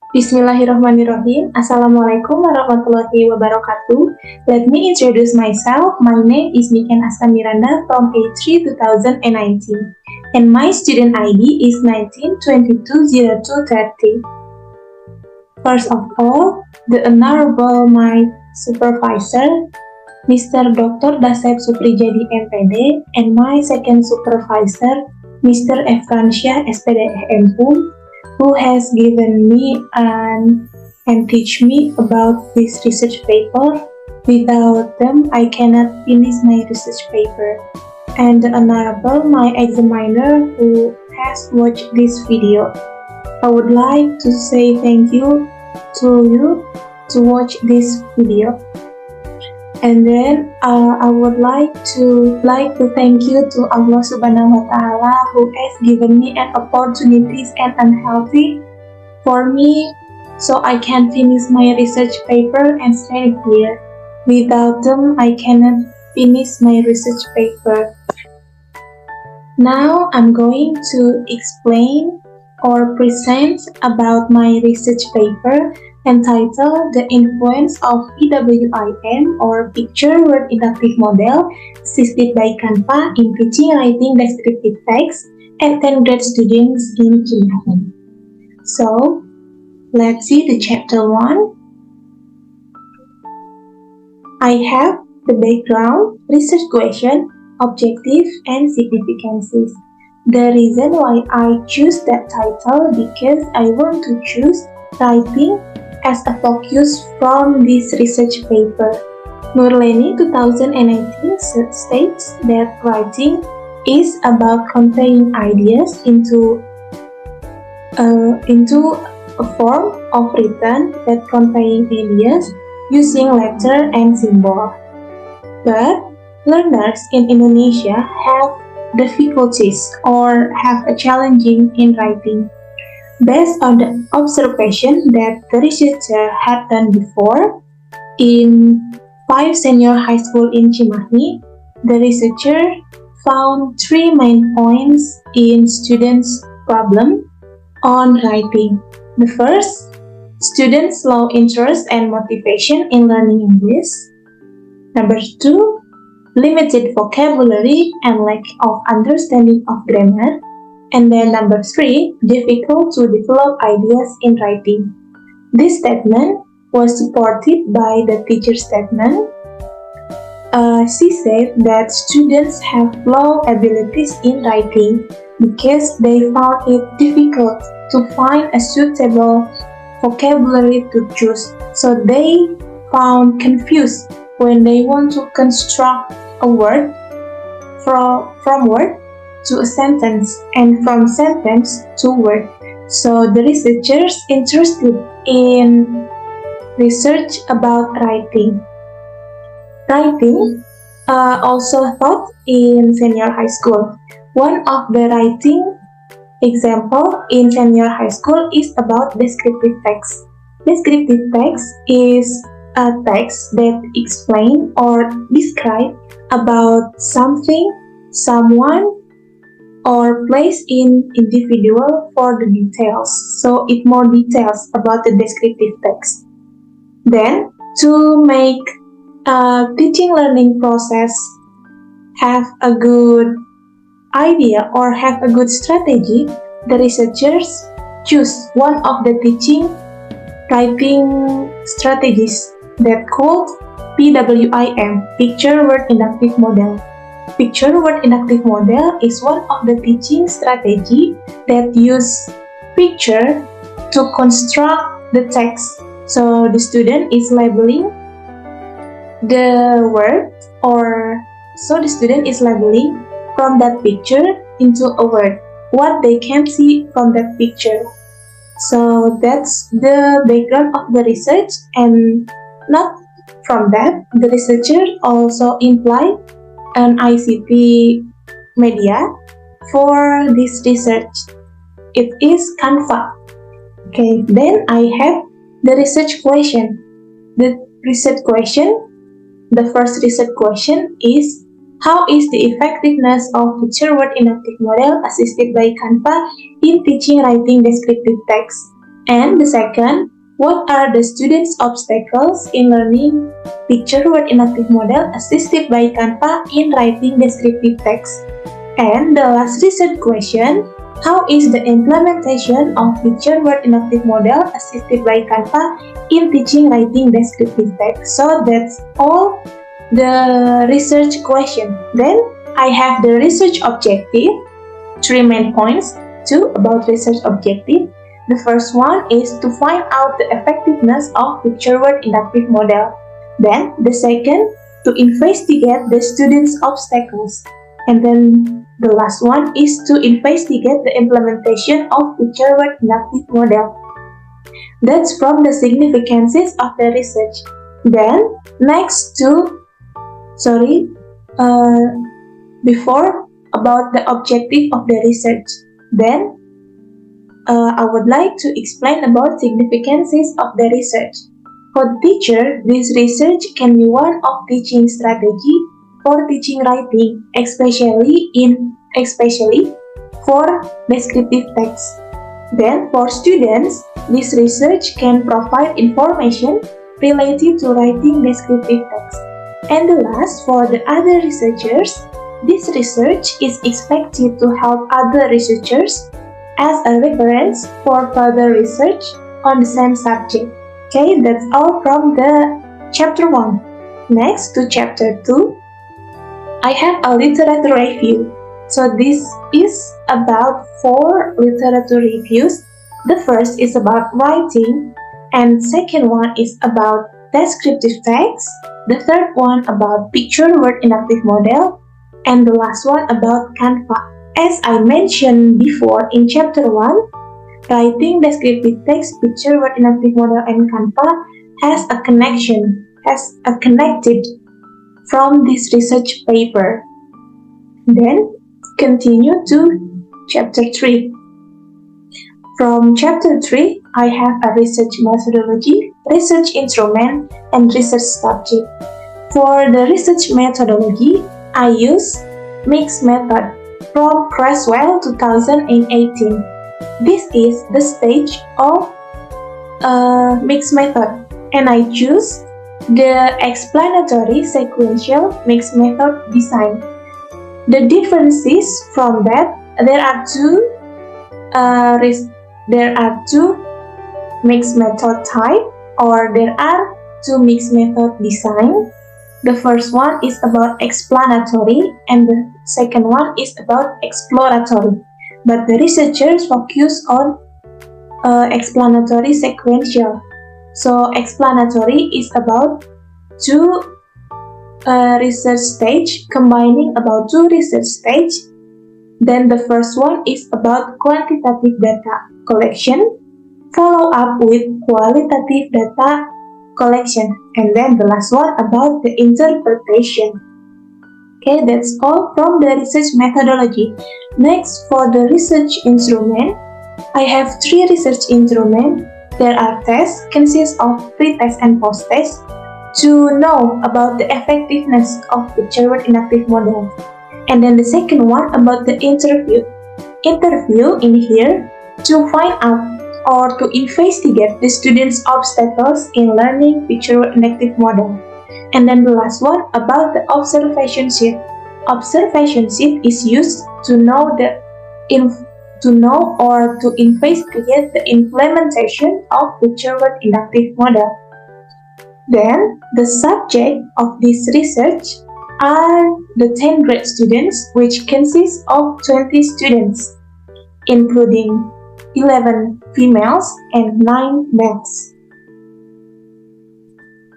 Bismillahirrahmanirrahim. Assalamualaikum warahmatullahi wabarakatuh. Let me introduce myself. My name is Niken Aska Miranda from A3 2019 and my student ID is 19220230. First of all, the Honorable my supervisor, Mr. Dr. Dasep Suprijadi MPD, and my second supervisor, Mr. Efransyah SPD MPU, who has given me and teach me about this research paper. Without them, I cannot finish my research paper. And the Honorable my examiner who has watched this video. I would like to say thank you to you to watch this video. And then I would like to thank you to Allah Subhanahu wa Taala who has given me an opportunities and unhealthy for me so I can finish my research paper and stay here. Without them, I cannot finish my research paper. Now I'm going to explain or present about my research paper entitled The Influence of PWIM or Picture Word Inductive Model assisted by Canva in Teaching Writing Descriptive Text at 10th grade students in Cimahi. So, let's see the chapter 1. I have the background, research question, objective, and significances. The reason why I choose that title because I want to choose writing as a focus from this research paper. Nurleni 2019 states that writing is about conveying ideas into a form of written that conveying ideas using letter and symbol. But learners in Indonesia have difficulties or have a challenging in writing. Based on the observation that the researcher had done before, in 5 senior high school in Cimahi, the researcher found 3 main points in students' problem on writing. The first, students' low interest and motivation in learning English. Number 2, limited vocabulary and lack of understanding of grammar. And then number 3, difficult to develop ideas in writing. This statement was supported by the teacher's statement. She said that students have low abilities in writing because they found it difficult to find a suitable vocabulary to choose. So they found confused when they want to construct a word from word to a sentence and from sentence to word. So the researchers interested in research about writing. Writing also taught in senior high school. One of the writing example in senior high school is about descriptive text. Descriptive text is a text that explain or describe about something, someone, or place in individual for the details. So it more details about the descriptive text. Then, to make a teaching learning process have a good idea or have a good strategy, the researchers choose one of the teaching writing strategies that called PWIM, Picture Word Inductive Model. Picture Word Inductive Model is one of the teaching strategy that use picture to construct the text. So the student is labeling the word from that picture into a word, what they can see from that picture. So that's the background of the research, and not from that, the researcher also implied an ICT media for this research. It is Canva. Okay, then I have the research question. The first research question is, how is the effectiveness of Picture Word Inductive Model assisted by Canva in teaching writing descriptive text? And the second, what are the students' obstacles in learning picture word inactive model assisted by Canva in writing descriptive text? And the last research question, how is the implementation of picture word inactive model assisted by Canva in teaching writing descriptive text? So that's all the research question. Then I have the research objective, 3 main points too about research objective. The first one is to find out the effectiveness of picture word inductive model. Then the second, to investigate the students' obstacles. And then the last one is to investigate the implementation of picture word inductive model. That's from the significances of the research. Then before about the objective of the research. Then I would like to explain about significances of the research. For the teacher, this research can be one of teaching strategy for teaching writing, especially for descriptive text. Then for students, this research can provide information related to writing descriptive text. And the last, for the other researchers, this research is expected to help other researchers as a reference for further research on the same subject. Okay, that's all from the chapter 1. Next to chapter 2, I have a literature review. So this is about 4 literature reviews. The first is about writing, and second one is about descriptive text. The third one about picture word inactive model, and the last one about Canva. As I mentioned before in chapter 1, writing descriptive text, picture word inactive model, and Canva has a connected from this research paper. Then continue to chapter 3. From chapter 3, I have a research methodology, research instrument, and research subject. For the research methodology, I use mixed method from Creswell 2018. This is the stage of mixed method, and I choose the explanatory sequential mixed method design. The differences from that, there are two mixed method type, or there are 2 mixed method design. The first one is about explanatory and the second one is about exploratory. But the researchers focus on explanatory sequential. So explanatory is about 2 research stage, combining about 2 research stage. Then the first one is about quantitative data collection, follow up with qualitative data collection, and then the last one about the interpretation. Okay, that's all from the research methodology. Next, for the research instrument, I have 3 research instruments. There are tests, consist of pre-test and post-test, to know about the effectiveness of picture word inactive model. And then the second one about the interview. Interview in here to find out or to investigate the students' obstacles in learning picture word inactive model. And then the last one about the observation sheet. Observation sheet is used to know or to investigate the implementation of picture word inductive model. Then the subject of this research are the 10th grade students, which consists of 20 students, including 11 females and 9 males.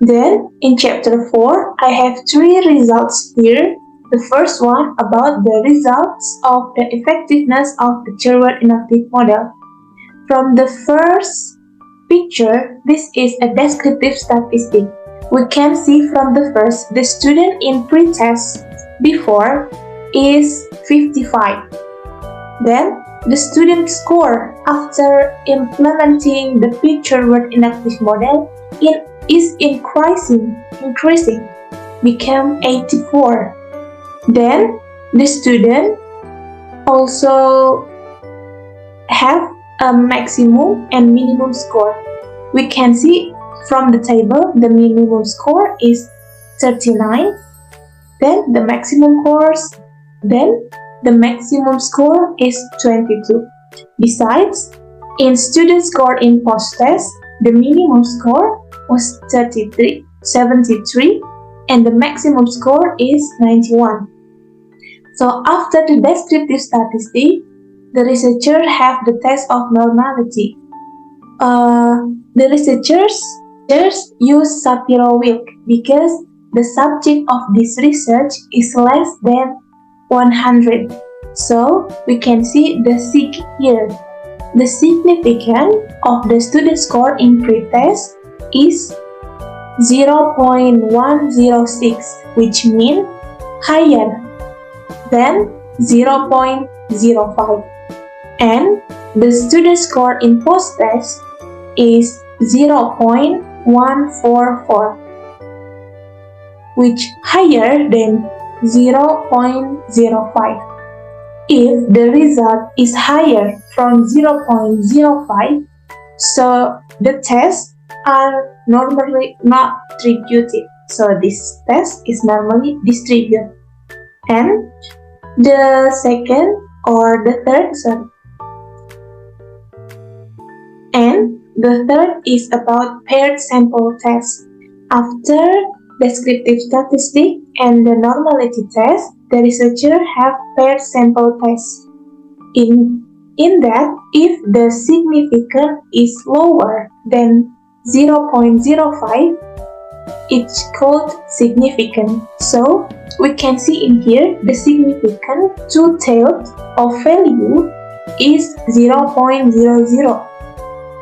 Then in chapter 4, I have 3 results here. The first one about the results of the effectiveness of picture word inactive model. From the first picture, this is a descriptive statistic. We can see from the first, the student in pre-test before is 55. Then the student score after implementing the picture word inactive model is increasing, became 84. Then the student also have a maximum and minimum score. We can see from the table the minimum score is 39, then the maximum score is 22. Besides, in student score in post-test, the minimum score was 73, and the maximum score is 91. So after the descriptive statistic, the researchers have the test of normality. The researchers use Shapiro Wilk because the subject of this research is less than 100. So we can see the sig here. The significance of the student score in pretest is 0.106, which means higher than 0.05. And the student score in post-test is 0.144, which higher than 0.05. If the result is higher from 0.05, so the tests are normally not distributed. So this test is normally distributed. And the third is about paired sample test. After descriptive statistic and the normality test, the researchers have paired sample tests. In that, if the significance is lower than 0.05, it's called significant. So we can see in here the significant two-tailed of value is 0.00,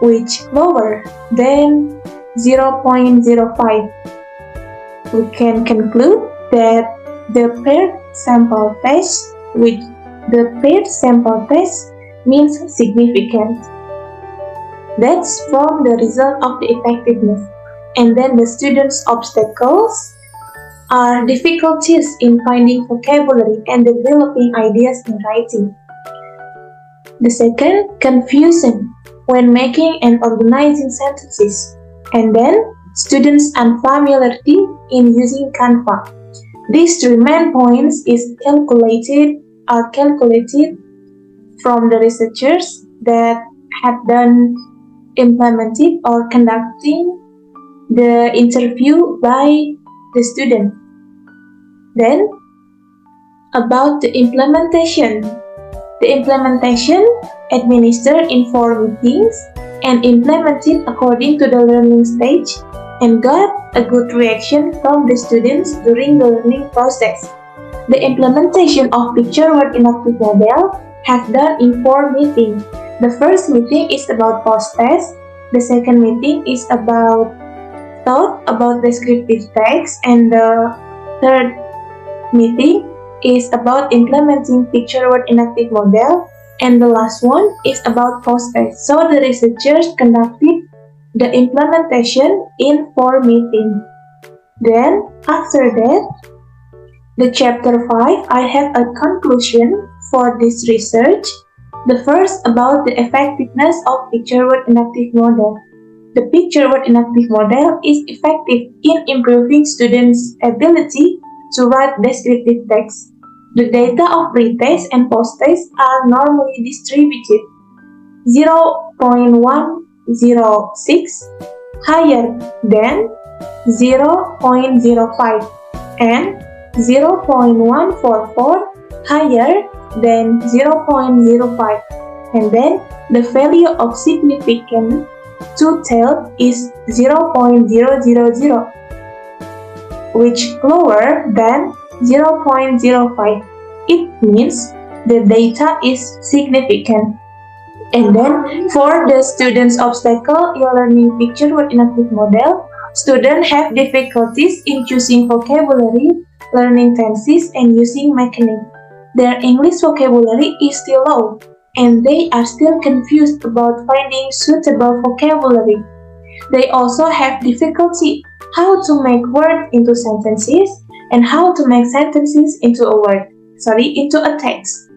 which lower than 0.05. We can conclude that the paired sample test means significant. That's from the result of the effectiveness. And then the students' obstacles are difficulties in finding vocabulary and developing ideas in writing. The second, confusion when making and organizing sentences. And then students' unfamiliarity in using Canva. These three main points are calculated from the researchers that had done implemented or conducting the interview by the student. Then, about the implementation. The implementation administered in 4 meetings and implemented according to the learning stage and got a good reaction from the students during the learning process. The implementation of picture word inactive model have done in 4 meetings. The first meeting is about post-test. The second meeting is about thought about descriptive text, and the third meeting is about implementing picture word inactive model, and the last one is about post-test. So the researchers conducted the implementation in 4 meetings. Then after that, the chapter 5, I have a conclusion for this research. The first about the effectiveness of picture word inactive model. The picture word inactive model is effective in improving students' ability to write descriptive text. The data of pretest and post-test are normally distributed 0.106 higher than 0.05 and 0.144 higher than 0.05, and then the value of significant two-tailed is 0.000, which lower than 0.05. It means the data is significant. And then for the students' obstacle in learning picture word inactive model, students have difficulties in choosing vocabulary, learning tenses, and using mechanic. Their English vocabulary is still low, and they are still confused about finding suitable vocabulary. They also have difficulty how to make words into sentences and how to make sentences into a text.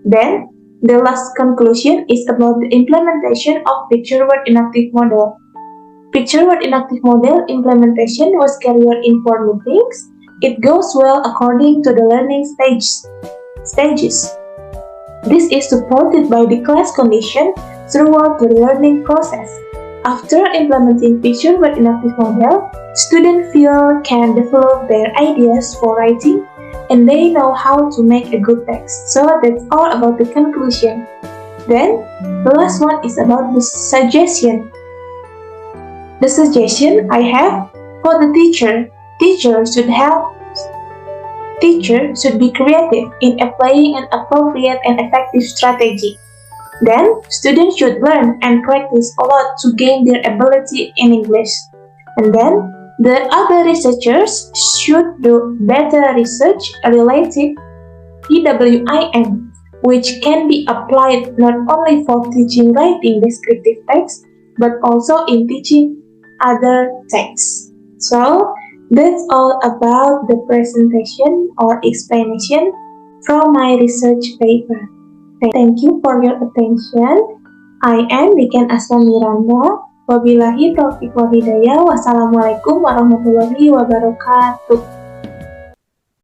Then, The last conclusion is about the implementation of picture word inactive model. Picture word inactive model implementation was carried in 4 meetings. It goes well according to the learning stages. This is supported by the class condition throughout the learning process. After implementing picture word inactive model, students can develop their ideas for writing and they know how to make a good text. So that's all about the conclusion. Then, the last one is about the suggestion. The suggestion I have for the teacher should be creative in applying an appropriate and effective strategy. Then, students should learn and practice a lot to gain their ability in English. And then, the other researchers should do better research related PWIN, which can be applied not only for teaching writing descriptive text, but also in teaching other texts. So, that's all about the presentation or explanation from my research paper. Thank you for your attention. I am Niken Aska Miranda. Wabillahi taufiq wal hidayah. Wassalamualaikum warahmatullahi wabarakatuh.